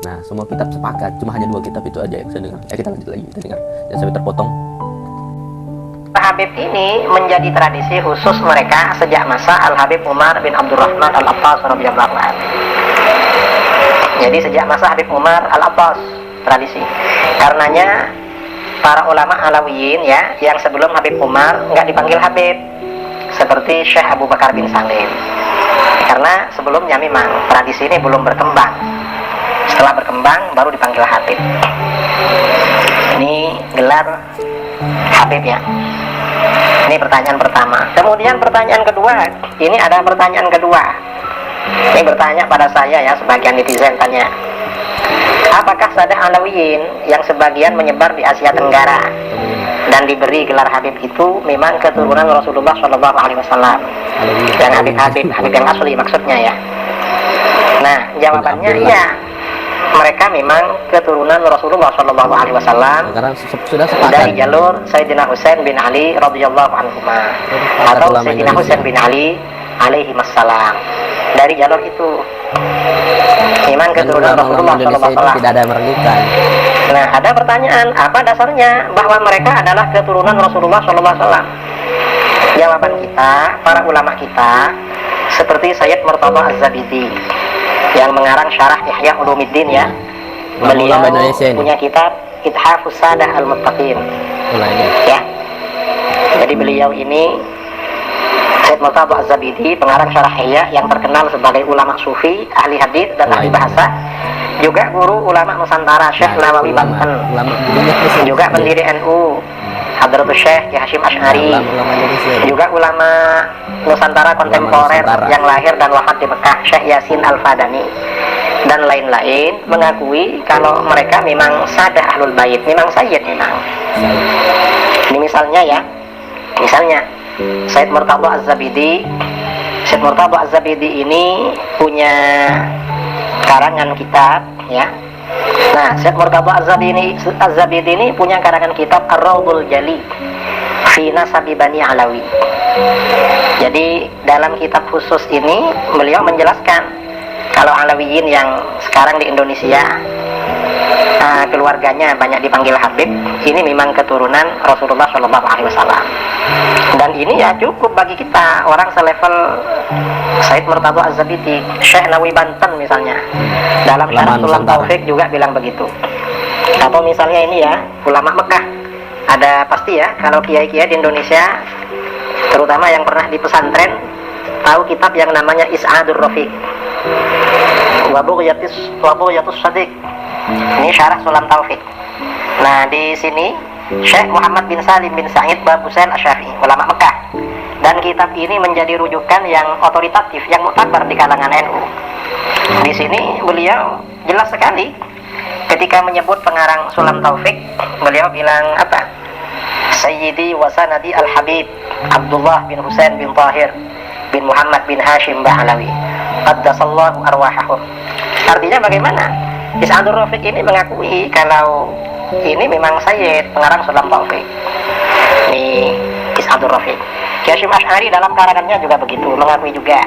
Nah, semua kitab sepakat, cuma hanya 2 kitab itu aja yang saya dengar. Kita lanjut lagi, kita dengar. Dan sampai terpotong. Habib ini menjadi tradisi khusus mereka sejak masa Al-Habib Umar bin Abdurrahman Al-Abbas radhiyallahu anhu. Jadi sejak masa Habib Umar Al-Abbas tradisi. Karenanya para ulama Alawiyin ya, yang sebelum Habib Umar nggak dipanggil Habib, seperti Syekh Abu Bakar bin Salim. Karena sebelumnya memang tradisi ini belum berkembang. Setelah berkembang baru dipanggil Habib. Ini gelar Habib ya. Ini pertanyaan pertama. Kemudian pertanyaan kedua. Ini ada pertanyaan kedua. Ini bertanya pada saya ya, sebagian netizen tanya, apakah sadah Alawiyin yang sebagian menyebar di Asia Tenggara dan diberi gelar Habib itu memang keturunan Rasulullah SAW? Dan Habib yang asli maksudnya ya. Nah, jawabannya iya. Mereka memang keturunan Rasulullah SAW dari jalur Sayyidina Husain bin Ali radhiyallahu anhu atau Sayyidina Husain bin Ali alaihi wassalam. Dari jalur itu memang keturunan Rasulullah SAW. Tidak ada meragukan. Nah, ada pertanyaan, apa dasarnya bahwa mereka adalah keturunan Rasulullah SAW? Jawaban kita, para ulama kita, seperti Sayyid Murtada Az-Zabidi yang mengarang syarah Ihya Ulumuddin ya. Beliau punya kitab Ithafus Sadah Al-Muttaqin. Ya. Jadi beliau ini Sayyid Murtada Az-Zabidi, pengarang syarah Ihya yang terkenal sebagai ulama sufi, ahli hadis dan ahli bahasa. Juga guru ulama Nusantara Syekh Nawawi Banten. Juga pendiri NU Hadratus Syekh Hasyim Asy'ari. Juga ulama Nusantara kontemporer yang lahir dan wafat di Mekah Syekh Yasin Al-Fadani dan lain-lain mengakui kalau mereka memang sadah ahlul bait, memang sayyid memang. Ini misalnya ya. Misalnya Sayyid Murtada Az-Zabidi. Sayyid Murtada Az-Zabidi ini punya karangan kitab ya. Nah, Sayyid Murtada Az-Zabidi ini punya karangan kitab Ar-Raudhul Jali fi Nasabi Bani Alawi. Jadi dalam kitab khusus ini beliau menjelaskan kalau Alawiyin yang sekarang di Indonesia keluarganya banyak dipanggil Habib, ini memang keturunan Rasulullah SAW. Dan ini ya cukup bagi kita orang selevel Sayyid Murtada Az-Zabidi. Syekh Nawawi Banten misalnya dalam Syarah Sulam Taufik juga bilang begitu. Atau misalnya ini ya, ulama Mekah, ada pasti ya kalau kiai-kiai di Indonesia terutama yang pernah di pesantren tahu kitab yang namanya Is'adur Rafiq wa Bughyatus Shadiq. Ini Syarah Sulam Taufik. Nah, di sini Syekh Muhammad bin Salim bin Sa'id Bab Husain Asy-Syafi'i, ulama Mekah. Dan kitab ini menjadi rujukan yang otoritatif, yang muktabar di kalangan NU. Di sini beliau jelas sekali ketika menyebut pengarang Sulam Taufik, beliau bilang apa? Sayyidi wa sanadi al-Habib Abdullah bin Husain bin Tahir bin Muhammad bin Hashim Ba'alawi qaddasallahu arwahahum. Artinya bagaimana? Is'adur Rafiq ini mengakui kalau ini memang Sayyid pengarang Sulam Taufik. Ini Is'adur Rafiq. Hasyim Asy'ari dalam karangannya juga begitu, mengakui juga.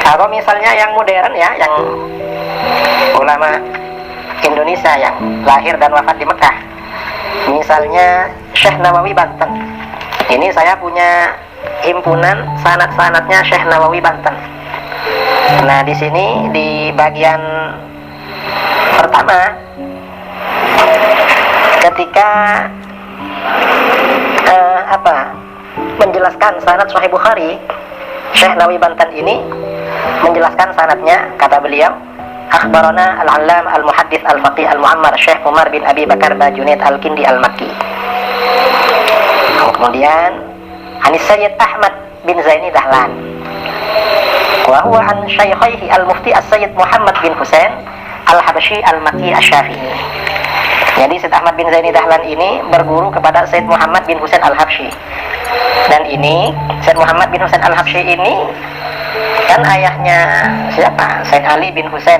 Kalau misalnya yang modern ya, yang ulama Indonesia yang lahir dan wafat di Mekah, misalnya Syekh Nawawi Banten. Ini saya punya himpunan sanad-sanadnya Syekh Nawawi Banten. Nah, di sini di bagian pertama ketika menjelaskan sanad Sahih Bukhari, Syekh Nawawi Banten ini menjelaskan sanadnya, kata beliau, akhbarana al-allam al-muhaddits al-faqih al-mu'ammar Syekh Umar bin Abi Bakar Bajunaid al-Kindi al-Makki. Kemudian Anis Sayyid Ahmad bin Zaini Dahlan wa huwa an syaikhaihi al-mufti as-Sayyid Muhammad bin Husain al-Habsyi al-Makki asy-Syafi'i. Jadi Sayyid Ahmad bin Zaini Dahlan ini berguru kepada Sayyid Muhammad bin Husain al-Habsyi. Dan ini Sayyid Muhammad bin Husain al-Habsyi ini kan ayahnya siapa? Sayyid Ali bin Husain.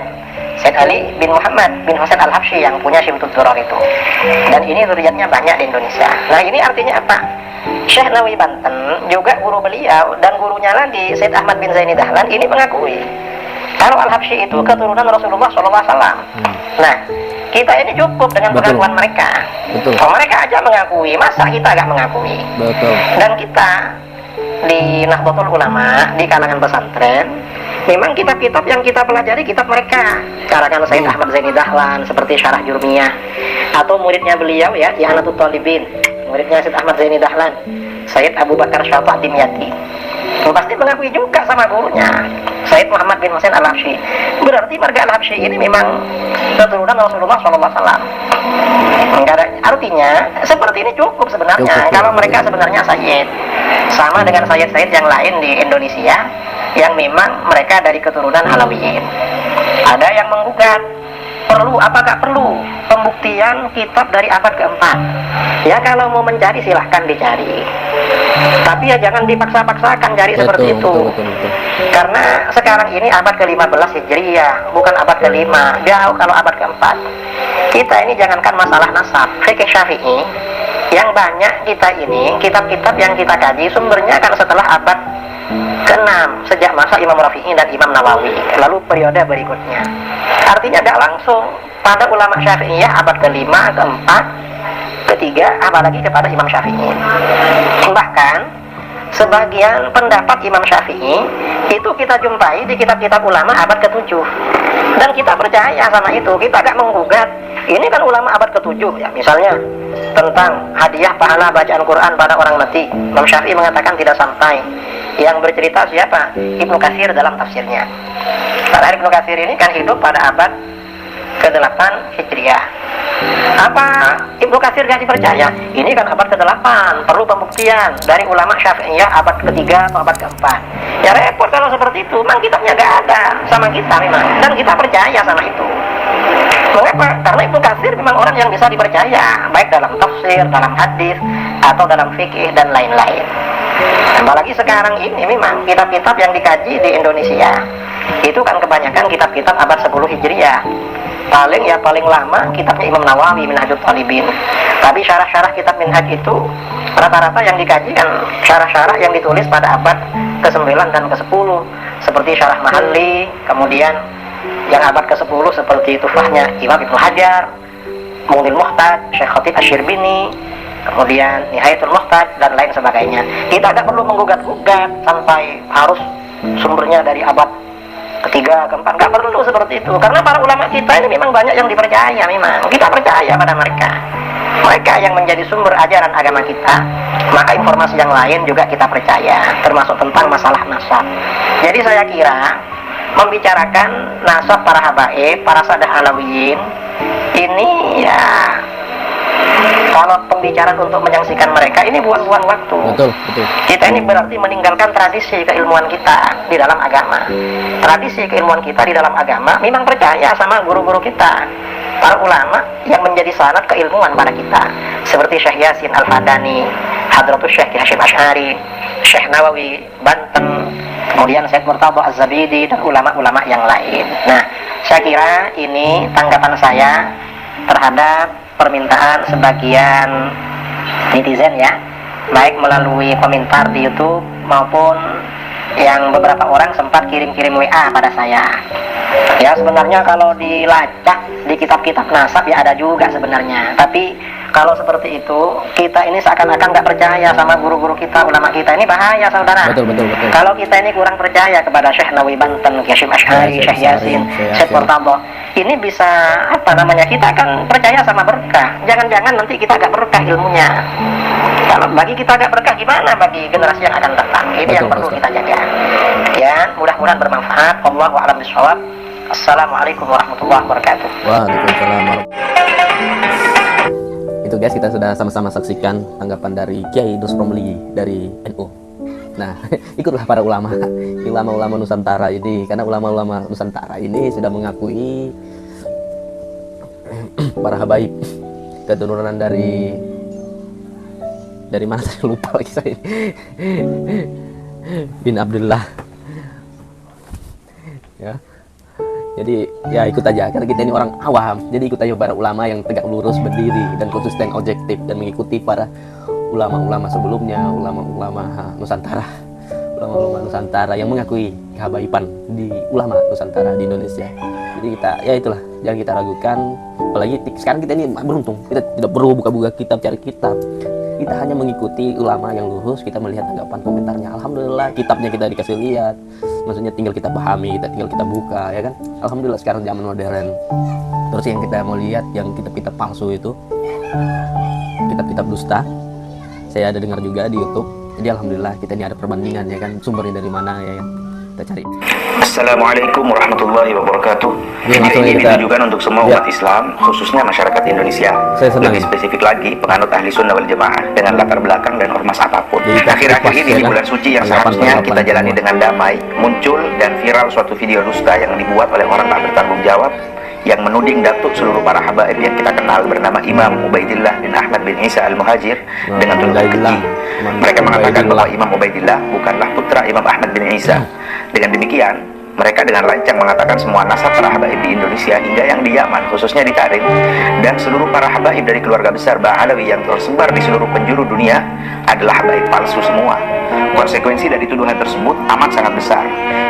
Sayyid Ali bin Muhammad bin Husain al-Habsyi yang punya Syimtud Durar itu. Dan ini zuriatnya banyak di Indonesia. Nah, ini artinya apa? Syekh Nawawi Banten juga guru beliau dan gurunya lagi Sayyid Ahmad bin Zaini Dahlan ini mengakui Kalau Al-Habsyi itu keturunan Rasulullah SAW. Nah, kita ini cukup dengan Betul. pengakuan mereka. Betul. Kalau mereka aja mengakui, masa kita agak mengakui? Betul. Dan kita di Nahdlatul Ulama, di kalangan pesantren, memang kitab-kitab yang kita pelajari kitab mereka. Karangan Sayyid Ahmad Zaini Dahlan seperti Syarah Jurmiyah, atau muridnya beliau ya, I'anatul Talibin, muridnya Sayyid Ahmad Zaini Dahlan, Sayyid Abu Bakar Syafaq Dimyati. Pasti mengakui juga sama gurunya, Sayyid Muhammad bin Husain Al-Habsyi. Berarti marga Al-Habsyi ini memang keturunan Rasulullah SAW. Enggak ada, artinya seperti ini cukup sebenarnya. Cukup, kalau ya. mereka sebenarnya Sayyid, sama dengan Sayyid-Sayyid yang lain di Indonesia, yang memang mereka dari keturunan Alawiyin. Ada yang menggugat, perlu apakah perlu pembuktian kitab dari abad keempat? Ya kalau mau mencari silahkan dicari, tapi ya jangan dipaksa-paksakan cari seperti itu. Betul. Karena sekarang ini abad ke-15 Hijriyah, bukan abad ke-5, jauh kalau abad ke-4. Kita ini jangankan masalah nasab, fikih Syafi'i yang banyak kita ini, kitab-kitab yang kita kaji sumbernya kan setelah abad ke-6, sejak masa Imam Rafi'i dan Imam Nawawi, lalu periode berikutnya. Artinya tidak langsung pada ulama Syafi'iyah abad ke-5, ke-4, ke-3, apalagi kepada Imam Syafi'i. Bahkan sebagian pendapat Imam Syafi'i itu kita jumpai di kitab-kitab ulama abad ke-7, dan kita percaya sama itu, kita agak menggugat. Ini kan ulama abad ke-7 ya, misalnya tentang hadiah pahala bacaan Quran pada orang mati, Imam Syafi'i mengatakan tidak sampai. Yang bercerita siapa? Ibnu Katsir dalam tafsirnya. Karena Ibnu Katsir ini kan hidup pada abad ke-8 Hijriah. Apa Ibnu Katsir gak dipercaya? Ini kan abad ke-8, perlu pembuktian dari ulama Syafi'iyah abad ke-3 atau abad ke-4. Ya repot kalau seperti itu, memang kitabnya gak ada sama kita memang, dan kita percaya sama itu. Mengapa? Karena Ibnu Katsir memang orang yang bisa dipercaya, baik dalam tafsir, dalam hadis, atau dalam fikih dan lain-lain. Apalagi sekarang ini memang kitab-kitab yang dikaji di Indonesia itu kan kebanyakan kitab-kitab abad 10 Hijriah. Paling lama kitabnya Imam Nawawi, Minhajul Talibin. Tapi syarah-syarah kitab Minhaj itu rata-rata yang dikaji kan syarah-syarah yang ditulis pada abad ke-9 dan ke-10, seperti Syarah Mahalli, kemudian yang abad ke-10 seperti Tufahnya Imam Ibnu Hajar, Mughniul Muhtaj, Syekh Khatib Asy-Syirbini, kemudian Nihayatul Muhtaj dan lain sebagainya. Kita tidak perlu menggugat-gugat sampai harus sumbernya dari abad ke-3, ke-4, nggak perlu seperti itu. Karena para ulama kita ini memang banyak yang dipercaya, memang kita percaya pada mereka. Mereka yang menjadi sumber ajaran agama kita. Maka informasi yang lain juga kita percaya, termasuk tentang masalah nasab. Jadi saya kira membicarakan nasab para habaib, para sadah alawiyin ini ya, kalau pembicaraan untuk menyaksikan mereka ini buang-buang waktu. Betul. Kita ini berarti meninggalkan tradisi keilmuan kita di dalam agama. Tradisi keilmuan kita di dalam agama memang percaya sama guru-guru kita, para ulama yang menjadi sanad keilmuan pada kita, seperti Syekh Yasin Al-Fadani, Hadratus Syekh Hasyim Asy'ari, Syekh Nawawi Banten, kemudian Syekh Murtadha Az-Zabidi dan ulama-ulama yang lain. Nah, saya kira ini tanggapan saya terhadap permintaan sebagian netizen ya, baik melalui komentar di YouTube maupun yang beberapa orang sempat kirim-kirim WA pada saya. Ya sebenarnya kalau dilacak di kitab-kitab nasab ya ada juga sebenarnya, tapi kalau seperti itu kita ini seakan-akan nggak percaya sama guru-guru kita, ulama kita, ini bahaya saudara. Betul. Kalau kita ini kurang percaya kepada Syekh Nawawi Banten, Hasyim Asy'ari, Syekh Yasin, Syekh Murtadha, ini bisa kita akan percaya sama berkah. Jangan-jangan nanti kita agak berkah ilmunya. Kalau bagi kita agak berkah, gimana bagi generasi yang akan datang? Ini yang perlu kita jaga. Ya, mudah-mudahan bermanfaat. Wallahu a'lam bishawab. Assalamualaikum warahmatullahi wabarakatuh. Waalaikumsalam. Itu guys, kita sudah sama-sama saksikan tanggapan dari Kiai Dus Romli dari NU. Nah, ikutlah para ulama Nusantara ini, karena ulama-ulama Nusantara ini sudah mengakui para habaib keturunan dari mana saya lupa lagi saya bin Abdullah ya. Jadi ya ikut aja, karena kita ini orang awam, jadi ikut aja para ulama yang tegak lurus, berdiri dan konsisten, objektif, dan mengikuti para ulama-ulama sebelumnya, ulama-ulama Nusantara. ulama-ulama Nusantara yang mengakui kehabaiban di ulama Nusantara di Indonesia. Jadi kita, ya itulah, jangan kita ragukan. Apalagi sekarang kita ini beruntung, kita tidak perlu buka-buka kitab, cari kitab. Kita hanya mengikuti ulama yang lurus, kita melihat tanggapan komentarnya. Alhamdulillah, kitabnya kita dikasih lihat. Maksudnya tinggal kita pahami, tinggal kita buka, ya kan? Alhamdulillah sekarang zaman modern. Terus yang kita mau lihat, yang kitab-kitab palsu itu, kitab-kitab dusta. Saya ada dengar juga di YouTube. Jadi alhamdulillah kita ini ada perbandingan, ya kan, sumbernya dari mana, ya kan? Kita cari. Assalamualaikum warahmatullahi wabarakatuh. Ya, Video ini kita ditujukan untuk semua umat Islam, khususnya masyarakat Indonesia. Saya senang. Lebih spesifik lagi, penganut ahli sunnah wal jamaah dengan latar belakang dan ormas apapun. Akhir-akhir ini di bulan suci yang seharusnya kita jalani dengan damai, muncul dan viral suatu video dusta yang dibuat oleh orang tak bertanggung jawab yang menuding datuk seluruh para habaib yang kita kenal bernama Imam Ubaidillah bin Ahmad bin Isa al-Muhajir dengan tuduhan keji. Mereka mengatakan bahwa Imam Ubaidillah bukanlah putra Imam Ahmad bin Isa. Dengan demikian, mereka dengan lancang mengatakan semua nasab para habaib di Indonesia hingga yang di Yaman, khususnya di Tarim, dan seluruh para habaib dari keluarga besar Ba'alawi yang tersebar di seluruh penjuru dunia adalah habaib palsu semua. Konsekuensi dari tuduhan tersebut amat sangat besar.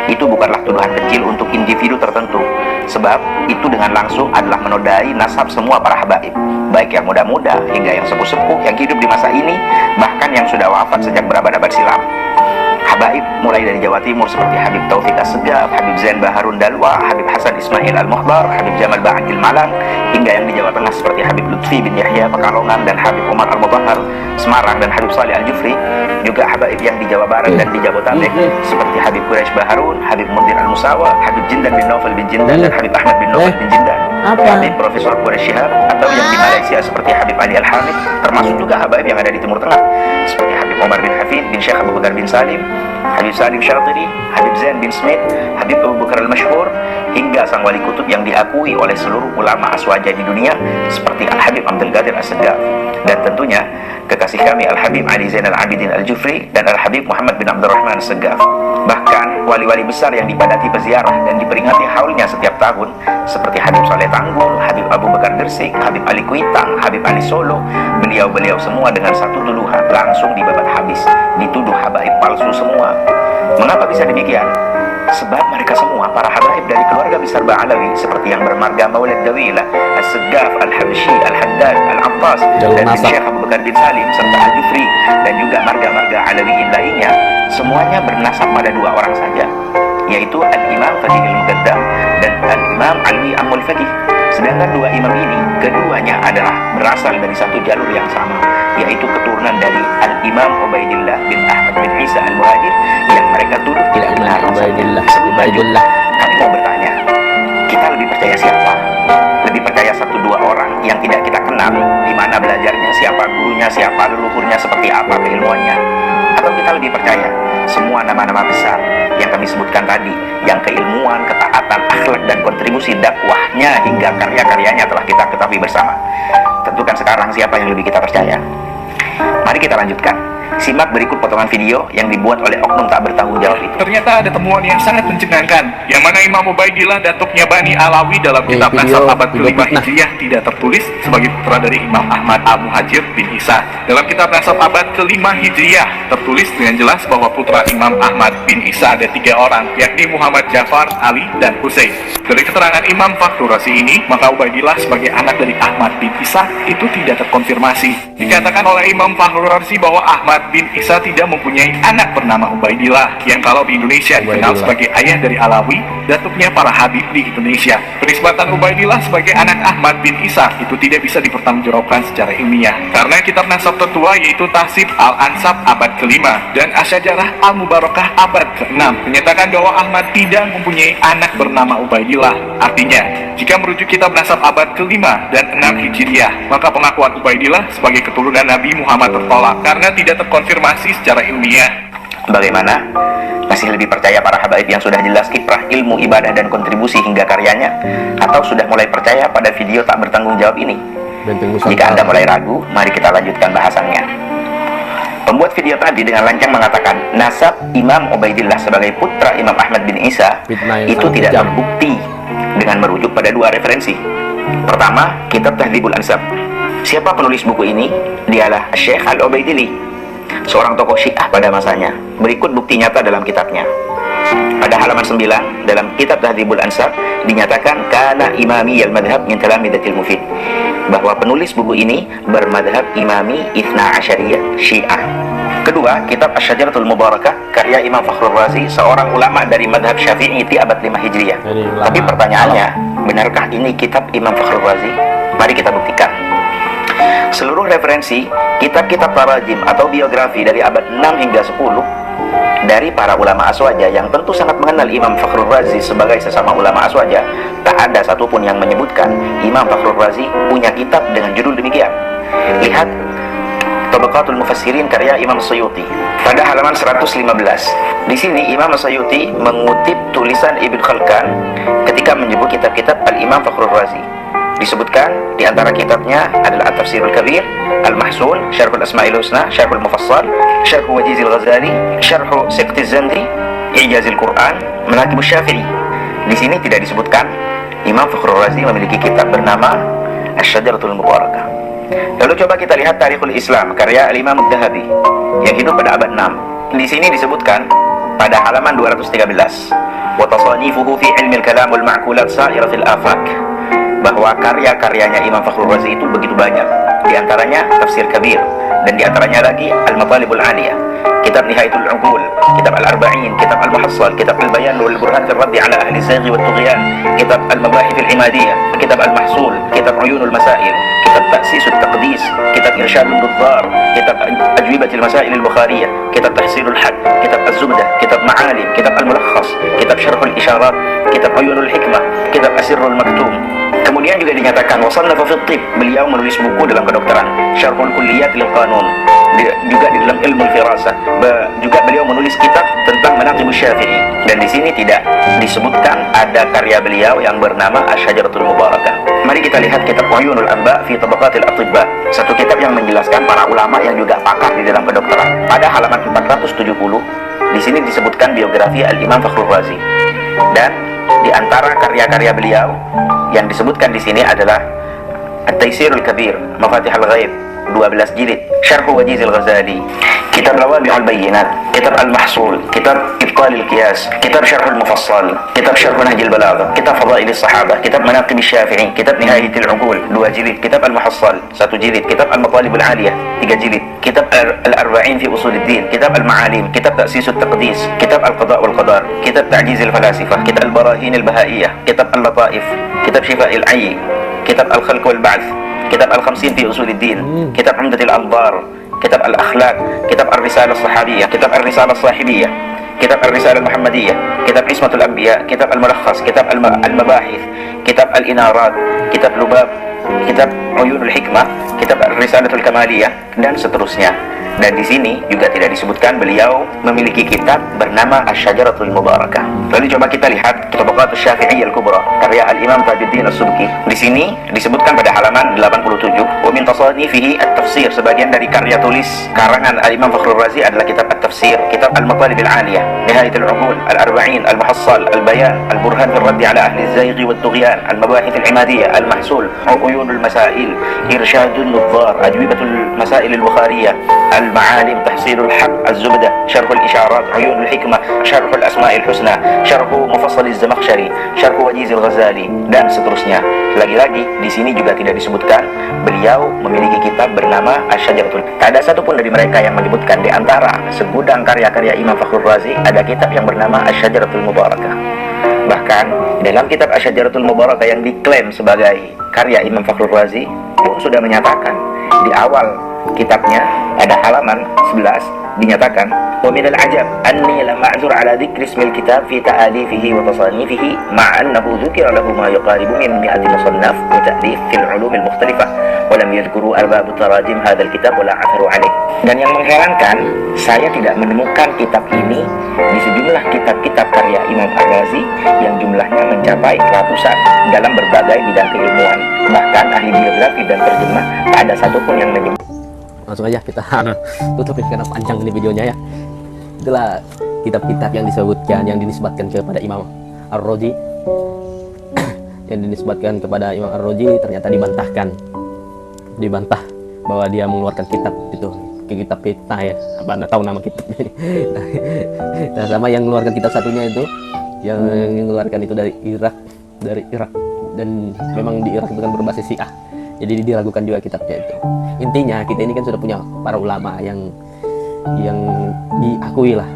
Itu bukanlah tuduhan kecil untuk individu tertentu, sebab itu dengan langsung adalah menodai nasab semua para habaib, baik yang muda-muda hingga yang sepuh-sepuh yang hidup di masa ini, bahkan yang sudah wafat sejak berabad-abad silam. Habaib mulai dari Jawa Timur seperti Habib Taufik As-Segaf, Habib Zain Baharun Dalwa, Habib Hasan Ismail Al-Muhdar, Habib Jamal Ba'adil Malang, hingga yang di Jawa Tengah seperti Habib Lutfi bin Yahya Pekalongan dan Habib Umar Al-Mutahhar Semarang dan Habib Salih Al-Jufri. Juga habaib yang di Jawa Barat dan di Jabotabek seperti Habib Quraish Baharun, Habib Mundir Al-Musawa, Habib Jindan bin Naufal bin Jindan dan Habib Ahmad bin Naufal bin Jindan, Habib Profesor Quraish Shihab, atau yang di Malaysia seperti Habib Ali Al-Hamid, termasuk juga habaib yang ada di Timur Tengah seperti Habib Omar bin Hafid bin Syekh Abu Bakar bin Salim, Habib Salim Syatiri, Habib Zain bin Smith, Habib Abu Bakar Al-Mashhur, hingga sang wali kutub yang diakui oleh seluruh ulama aswaja di dunia seperti Al-Habib Abdul Qadir As-Segaf, dan tentunya kekasih kami Al-Habib Ali Zainal Abidin Al-Jufri dan Al-Habib Muhammad bin Abdurrahman As-Segaf. Bahkan wali-wali besar yang dipadati peziarah dan diperingati haulnya setiap tahun seperti Habib Saleh Tanggul, Habib Abu Bakar Gersik, Habib Ali Kuitang, Habib Ali Solo, beliau-beliau semua dengan satu tuduhan langsung dibabat habis, dituduh habaib palsu semua. Mengapa bisa demikian? Sebab mereka semua para habaib dari keluarga besar Ba'alawi seperti yang bermarga Maulid Dawilah, As-Segaf, Al-Habsyi, Al-Haddad, Al-Abbas, dan Syekh Abu Bakar bin Salim serta Al-Jufri, dan juga marga-marga Alawiyin lainnya, semuanya bernasab pada dua orang saja, yaitu Al-Imam Faqih Al-Muqaddam dan Al-Imam Alwi Amul Faqih. Sedangkan dua imam ini, keduanya adalah berasal dari satu jalur yang sama, yaitu keturunan dari Al-Imam Ubaidillah bin Ahmad bin Isa Al-Muhajir yang mereka tuduh tidak benar. Ubaidillah. Kami mau bertanya, kita lebih percaya siapa? Lebih percaya satu dua orang yang tidak kita kenal, di mana belajarnya, siapa gurunya, siapa leluhurnya, seperti apa keilmuannya? Atau kita lebih percaya semua nama-nama besar yang kami sebutkan tadi, yang keilmuan, ketaatan, akhlak, dan kontribusi dakwahnya hingga karya-karyanya telah kita ketahui bersama? Tentukan sekarang siapa yang lebih kita percaya. Mari kita lanjutkan. Simak berikut potongan video yang dibuat oleh oknum tak bertanggung jawab itu. Ternyata ada temuan yang sangat mencengangkan, yang mana Imam Ubaidillah datuknya Bani Alawi dalam kitab Nasab abad ke-5 Hijriah tidak tertulis sebagai putra dari Imam Ahmad Al-Muhajir bin Isa. Dalam kitab Nasab abad ke-5 Hijriah tertulis dengan jelas bahwa putra Imam Ahmad bin Isa ada 3 orang, yakni Muhammad Ja'far, Ali, dan Husain. Dari keterangan Imam Fakhrur Razi ini, maka Ubaidillah sebagai anak dari Ahmad bin Isa itu tidak terkonfirmasi. Dikatakan oleh Imam Fakhrur Razi bahwa Ahmad bin Isa tidak mempunyai anak bernama Ubaidillah, yang kalau di Indonesia dikenal sebagai ayah dari Alawi, datuknya para habib di Indonesia. Penisbatan Ubaidillah sebagai anak Ahmad bin Isa itu tidak bisa dipertanggungjawabkan secara ilmiah, karena kitab nasab tertua yaitu Tahsib Al-Ansab abad ke-5 dan Asyajarah Al-Mubarakah abad ke-6 menyatakan bahwa Ahmad tidak mempunyai anak bernama Ubaidillah. Artinya, jika merujuk kitab nasab abad ke-5 dan 6 Hijriah, maka pengakuan Ubaidillah sebagai keturunan Nabi Muhammad tertolak karena tidak terkonfirmasi secara ilmiah. Bagaimana? Masih lebih percaya para habaib yang sudah jelas kiprah ilmu, ibadah, dan kontribusi hingga karyanya? Atau sudah mulai percaya pada video tak bertanggung jawab ini? Jika Anda mulai ragu, mari kita lanjutkan bahasannya. Pembuat video tadi dengan lancang mengatakan nasab Imam Ubaidillah sebagai putra Imam Ahmad bin Isa itu tidak terbukti dengan merujuk pada 2 referensi. Pertama, kitab Tahdzibul Ansab. Siapa penulis buku ini? Dialah Syekh Al-Ubaidili. seorang tokoh Syiah pada masanya. Berikut bukti nyata dalam kitabnya. Pada halaman 9 dalam kitab Tahdzibul Ansab dinyatakan kana imami al-madhhab min talamidatil mufid, bahwa penulis buku ini bermadhab imami Ithna Asyariyah Syiah. Kedua, kitab Asy-Syajaratul Mubarakah karya Imam Fakhrul Razi, seorang ulama dari madhab Syafi'i di abad 5 Hijriah. Tapi pertanyaannya, benarkah ini kitab Imam Fakhrul Razi? Mari kita buktikan. Seluruh referensi kitab-kitab tarajim atau biografi dari abad 6 hingga 10 dari para ulama Aswaja yang tentu sangat mengenal Imam Fakhrul Razi sebagai sesama ulama Aswaja, tak ada satupun yang menyebutkan Imam Fakhrul Razi punya kitab dengan judul demikian. Lihat Tabaqatul Mufassirin karya Imam Suyuti pada halaman 115. Di sini Imam Suyuti mengutip tulisan Ibn Khalkan ketika menyebut kitab-kitab Al-Imam Fakhrul Razi. Disebutkan di antara kitabnya adalah At-Tafsirul Kabir, Al-Mahsun, Syarhul Asma'il Husna, Syarhul Mufassal, Syarhu Wajizil Ghazali, Syarhu Siqtiz Zandi, Ijazil Quran, Manaqibus Syafi'i. Di sini tidak disebutkan Imam Fakhrul Razi memiliki kitab bernama Asy-Syajaratul Mubarakah. Lalu coba kita lihat Tarikhul Islam karya Al-Imam Ad-Dahabi yang hidup pada abad 6. Di sini disebutkan pada halaman 213, wa tasanifuhu fi ilmi al-kalam wal ma'kulat sa'iratil afaq, bahwa karya-karyanya Imam Fakhrul Razi itu begitu banyak. Di antaranya Tafsir Kabir, dan di antaranya lagi Al-Matalibul Aliyah, kitab Nihayatul Uqul, kitab Al-Arba'in, kitab Al-Muhassal, kitab Al-Bayan wal Burhan fi Raddi ala ahli Zaghi wa Tughyan, kitab Al-Mabahith Al-Imadiyah, kitab Al-Mahsul, kitab Uyunul Masail, kitab Ta'sisut Taqdis, kitab Irsyadul Nudzar, kitab Ajwibatil Masail Al-Bukhariyah, kitab Tahsilul Had, kitab Az-Zubdah, kitab Ma'alim, kitab Al-Mulakhas, kitab Syarhul Isyarat, kitab Uyunul Hikmah, kitab Asirrul Maktum. Kemudian juga dinyatakan wasannafa fi Tib, beliau menulis buku dalam kedokteran, Syarhul Kulliyat lil Qanun, juga di dalam ilmu firasah. Juga beliau menulis kitab tentang Manaqibus Syafi'i, dan di sini tidak disebutkan ada karya beliau yang bernama Asy-Syajaratul Mubarakah. Mari kita lihat kitab Uyunul Anba fi Tabaqatil Atibba, satu kitab yang menjelaskan para ulama yang juga pakar di dalam kedokteran. Pada halaman 470 di sini disebutkan biografi Al-Imam Fakhrul Razi, dan di antara karya-karya beliau yang disebutkan di sini adalah At-Taisirul Kabir, Mafatihul Ghaib 12 jilid, Syarhu Wajizil Ghazali, kitab Rawabi'ul Bayyinat, kitab Al-Mahsul, kitab Ibtalil Qiyas, kitab Syarhul Mufassal, kitab Syarh Nahjil Balaghah, kitab Fadailis Sahabah, kitab Manaqibus Syafi'i, kitab Nihayatul Uqul 2 jilid, kitab Al-Muhassal 1 jilid, kitab Al-Matalibul Aliyah 3 jilid, kitab Al-Arba'in fi Usuluddin, kitab Al-Ma'alim, kitab Ta'sisut Taqdis, kitab Al-Qada' wal Qadar, kitab Ta'jizil Falasifah, kitab Al-Barahin Al-Bahaiyah, kitab Al-Lataif, kitab Syifa'il Ayyi, kitab Al-Khalq wal Ba'th, kitab Al-Khamsin fi Usuluddin, kitab Umdatul Anbar, kitab Al-Akhlaq, kitab Ar-Risalah Sahabiyah, kitab Ar-Risalah Sahibiyah, kitab Ar-Risalah Muhammadiyah, kitab Ismatul Anbiya, kitab Al-Mulakhas, kitab Al-Mabahith, kitab Al-Inarat, kitab Lubab, kitab Uyunul Hikmah, kitab Ar-Risalatul Kamaliyah, dan seterusnya. Dan di sini juga tidak disebutkan beliau memiliki kitab bernama Asy-Syajaratul Mubarakah. Lalu coba kita lihat Tabaqatus Syafi'iyyah Al-Kubra karya Al-Imam Tajuddin As-Subki. Di sini disebutkan pada halaman 87, wa min tasanifihi at-tafsir, sebagian dari karya tulis karangan Al-Imam Fakhrul Razi adalah kitab At-Tafsir, kitab Al-Matalib Al-Aliyah, Nihayatul Uqul, Al-Arba'in, Al-Muhassal, Al-Bayan, Al-Burhan fi Raddi ala ahli Zaghi wa Tughyan, Al-Mabahith Al-Imadiyah, Al-Mahsul, Uyunul Masail, Irsyadun Nudzar, Ajwibatul Masail Al-Bukhariyah, Al-Ma'alim, Tahsilul Haq, Az-Zubdah, Syarhul Isyarat, Uyunul Hikmah, Syarhul Asma'il Husna, Syarhu Mufassal Az-Zamakhsyari, Syarhu Wajizil Ghazali, dan seterusnya. Lagi-lagi di sini juga tidak disebutkan beliau memiliki kitab bernama Asy-Syajaratul. Tak ada satupun dari mereka yang menyebutkan di antara segudang karya-karya Imam Fakhrul Razi ada kitab yang bernama Asy-Syajaratul Mubarakah. Bahkan dalam kitab Asy-Syajaratul Mubarakah yang diklaim sebagai karya Imam Fakhrul Razi pun sudah menyatakan di awal kitabnya ada halaman 11 dinyatakan wa minal ajab anni lam ma'zur ala dzikri ismil kitab fi ta'alifihi wa tasanifihi ma'a annahu dzukira lahu ma yuqaribu min 100 musannaf wa ta'lif fil ulum al mukhtalifah wa lam yadhkuru arbab tarajim hadzal kitab wa la atharu alaih. Dan yang mengherankan, saya tidak menemukan kitab ini di sejumlah kitab-kitab karya Imam Ar-Razi yang jumlahnya mencapai ratusan dalam berbagai bidang keilmuan. Bahkan ahli biografi dan terjemah tak ada satupun yang menyebut. Langsung aja kita tutup karena panjang ini videonya ya. Itulah kitab-kitab yang disebutkan, yang dinisbatkan kepada Imam Ar-Razi yang dinisbatkan kepada Imam Ar-Razi ternyata dibantah bahwa dia mengeluarkan kitab itu. kitab peta ya, apa anda tahu nama kitab ini. Nah, sama yang mengeluarkan kitab satunya itu, yang mengeluarkan itu dari Irak, dan memang di Irak itu kan berbasis Syiah, jadi diragukan juga kitabnya itu. Intinya kita ini kan sudah punya para ulama yang diakui lah,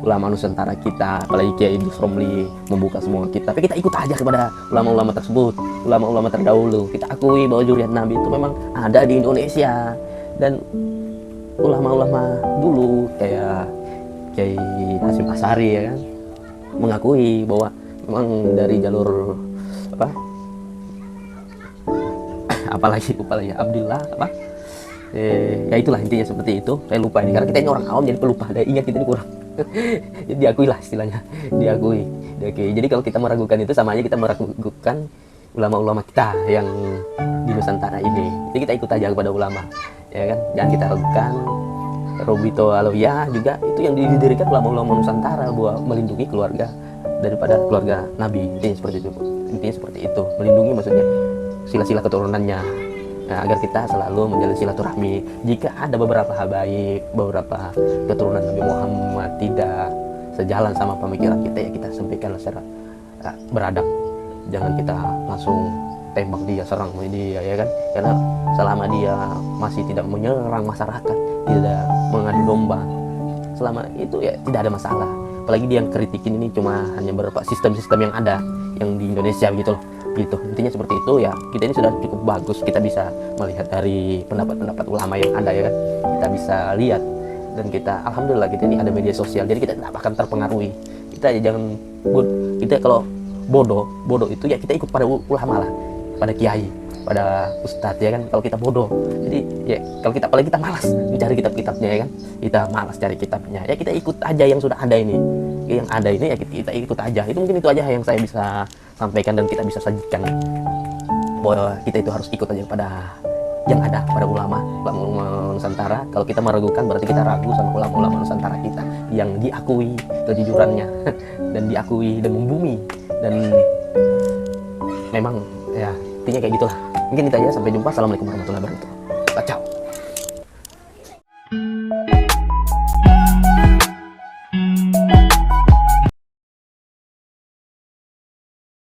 ulama Nusantara kita, apalagi Kiai Idrus Romli membuka semua kitab. Tapi kita ikut aja kepada ulama-ulama tersebut, ulama-ulama terdahulu. Kita akui bahwa zuriat Nabi itu memang ada di Indonesia, dan ulama-ulama dulu kayak Kiai Hasyim Asy'ari ya kan, mengakui bahwa memang dari jalur apalagi Abdillah ya itulah intinya seperti itu. Saya lupa ini karena kita ini orang awam jadi pelupa, daya ingat kita ini kurang. Jadi diakui lah istilahnya, diakui. Jadi kalau kita meragukan itu sama aja kita meragukan ulama-ulama kita yang di Nusantara ini. Jadi kita ikut aja kepada ulama, ya kan? Jangan kita ragukan. Robito Alawiyah juga itu yang didirikan ulama-ulama Nusantara buat melindungi keluarga daripada keluarga Nabi. Intinya seperti itu. Melindungi maksudnya sila-sila keturunannya. Nah, agar kita selalu menjalin silaturahmi. Jika ada beberapa habaib, beberapa keturunan Nabi Muhammad tidak sejalan sama pemikiran kita, ya kita sampaikan secara beradab. Jangan kita langsung tembak dia, serang dia, ya kan? Karena selama dia masih tidak menyerang masyarakat, tidak mengadu domba, selama itu ya tidak ada masalah. Apalagi dia yang kritikin ini cuma hanya beberapa sistem-sistem yang ada yang di Indonesia gitu loh. Gitu. Intinya seperti itu ya. Kita ini sudah cukup bagus, kita bisa melihat dari pendapat-pendapat ulama yang ada ya kan. Kita bisa lihat, dan kita alhamdulillah kita ini ada media sosial, jadi kita tidak akan terpengaruhi. Kita jangan kita kalau bodoh itu ya kita ikut pada ulama lah, pada kiai, pada ustadz ya kan. Kalau kita bodoh, jadi ya kalau kita apalagi kita malas mencari kitab-kitabnya ya kan, kita malas cari kitabnya, ya kita ikut aja yang sudah ada ini, yang ada ini ya kita ikut aja. Itu mungkin itu aja yang saya bisa sampaikan dan kita bisa sajikan, bahwa kita itu harus ikut aja pada yang ada, pada ulama Nusantara. Kalau kita meragukan berarti kita ragu sama ulama Nusantara kita yang diakui kejujurannya dan diakui dan membumi, dan memang ya intinya kayak gitulah. Mungkin itu aja, sampai jumpa. Assalamualaikum warahmatullahi wabarakatuh.